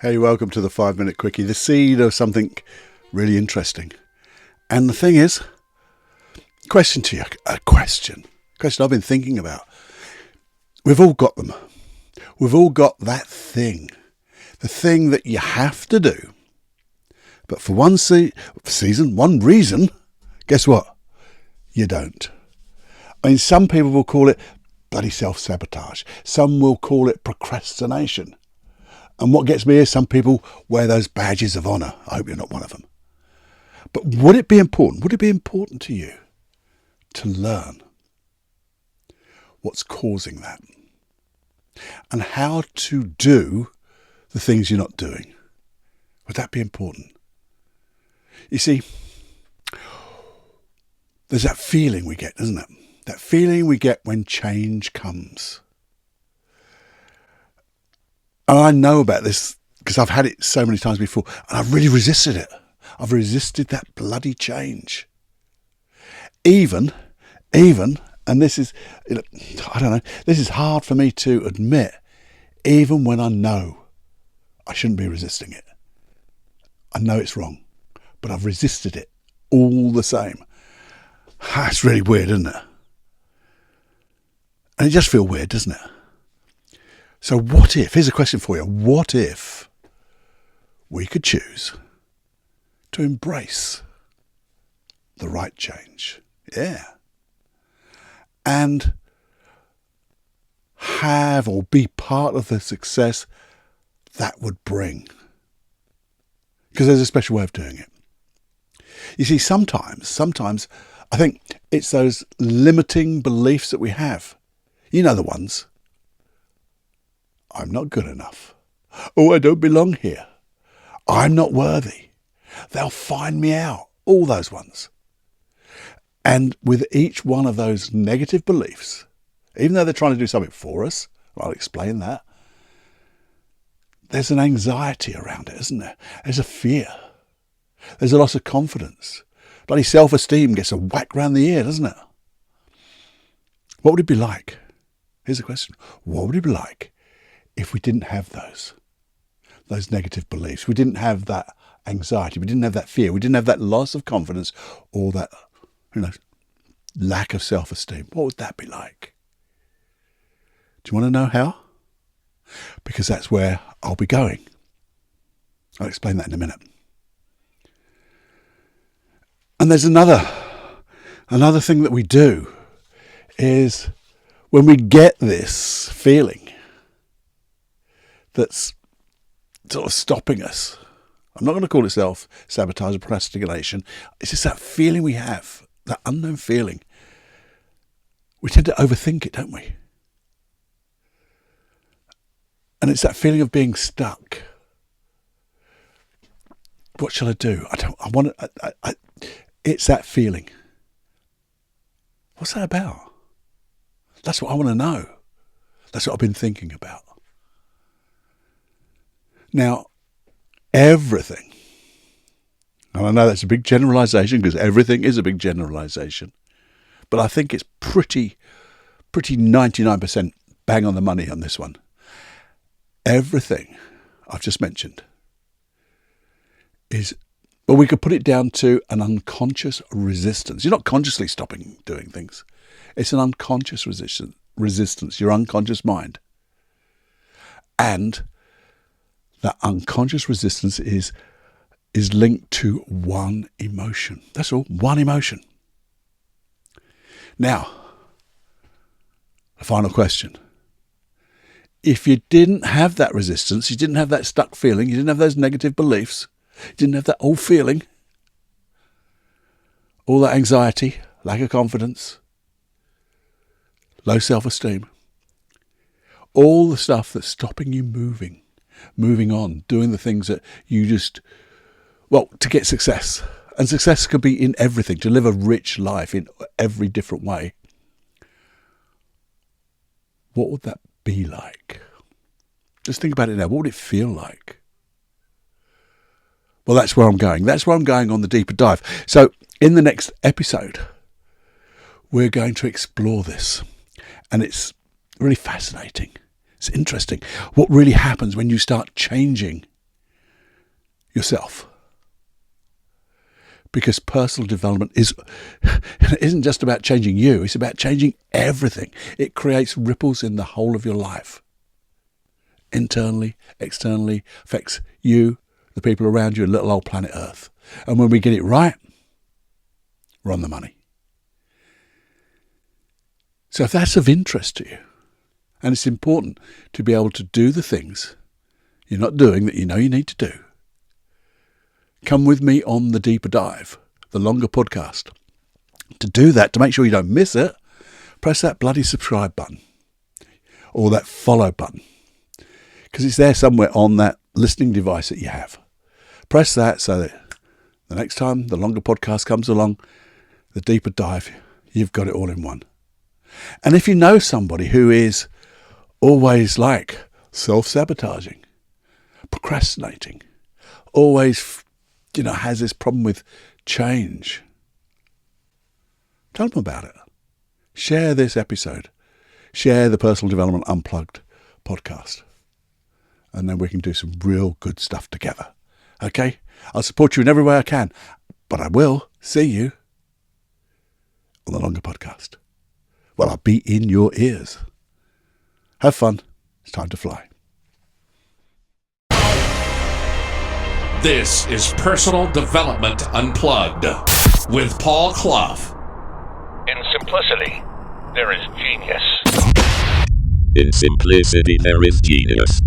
Hey, welcome to the 5 Minute Quickie, the seed of something really interesting. And the thing is, question to you, a question I've been thinking about. We've all got them. We've all got that thing, the thing that you have to do. But for one one reason, guess what? You don't. I mean, some people will call it bloody self-sabotage. Some will call it procrastination. And what gets me is some people wear those badges of honour. I hope you're not one of them. But would it be important to you to learn what's causing that and how to do the things you're not doing? Would that be important? You see, there's that feeling we get, isn't it? That feeling we get when change comes. And I know about this because I've had it so many times before, and I've really resisted it. I've resisted that bloody change. Even, and this is, I don't know, this is hard for me to admit, even when I know I shouldn't be resisting it. I know it's wrong, but I've resisted it all the same. It's really weird, isn't it? And it just feels weird, doesn't it? So what if, here's a question for you, what if we could choose to embrace the right change? Yeah. And have or be part of the success that would bring. Because there's a special way of doing it. You see, sometimes I think it's those limiting beliefs that we have. You know the ones. I'm not good enough. Oh, I don't belong here. I'm not worthy. They'll find me out. All those ones. And with each one of those negative beliefs, even though they're trying to do something for us, I'll explain that, there's an anxiety around it, isn't there? There's a fear. There's a loss of confidence. Bloody self-esteem gets a whack round the ear, doesn't it? What would it be like? Here's the question. What would it be like if we didn't have those negative beliefs? We didn't have that anxiety. We didn't have that fear. We didn't have that loss of confidence or that, lack of self-esteem. What would that be like? Do you want to know how? Because that's where I'll be going. I'll explain that in a minute. And there's another thing that we do is when we get this feeling that's sort of stopping us. I'm not going to call it self-sabotage or procrastination. It's just that feeling we have, that unknown feeling. We tend to overthink it, don't we? And it's that feeling of being stuck. What shall I do? It's that feeling. What's that about? That's what I want to know. That's what I've been thinking about. Now, everything, and I know that's a big generalisation because everything is a big generalisation, but I think it's pretty 99% bang on the money on this one. Everything I've just mentioned is, well, we could put it down to an unconscious resistance. You're not consciously stopping doing things. It's an unconscious resistance, your unconscious mind. And that unconscious resistance is linked to one emotion. That's all, one emotion. Now, the final question. If you didn't have that resistance, you didn't have that stuck feeling, you didn't have those negative beliefs, you didn't have that old feeling, all that anxiety, lack of confidence, low self-esteem, all the stuff that's stopping you moving on, doing the things that you to get success. And success could be in everything, to live a rich life in every different way. What would that be like? Just think about it now. What would it feel like? Well, that's where I'm going. That's where I'm going on the deeper dive. So in the next episode, we're going to explore this. And it's really fascinating. It's interesting what really happens when you start changing yourself. Because personal development isn't just about changing you, it's about changing everything. It creates ripples in the whole of your life. Internally, externally, affects you, the people around you, and little old planet Earth. And when we get it right, we're on the money. So if that's of interest to you, and it's important to be able to do the things you're not doing that you know you need to do, come with me on the deeper dive, the longer podcast. To do that, to make sure you don't miss it, press that bloody subscribe button or that follow button, because it's there somewhere on that listening device that you have. Press that so that the next time the longer podcast comes along, the deeper dive, you've got it all in one. And if you know somebody who is always like self-sabotaging, procrastinating, always has this problem with change, tell them about it. Share this episode. Share the Personal Development Unplugged podcast. And then we can do some real good stuff together. Okay? I'll support you in every way I can. But I will see you on the longer podcast. Well, I'll be in your ears. Have fun. It's time to fly. This is Personal Development Unplugged with Paul Clough. In simplicity, there is genius. In simplicity, there is genius.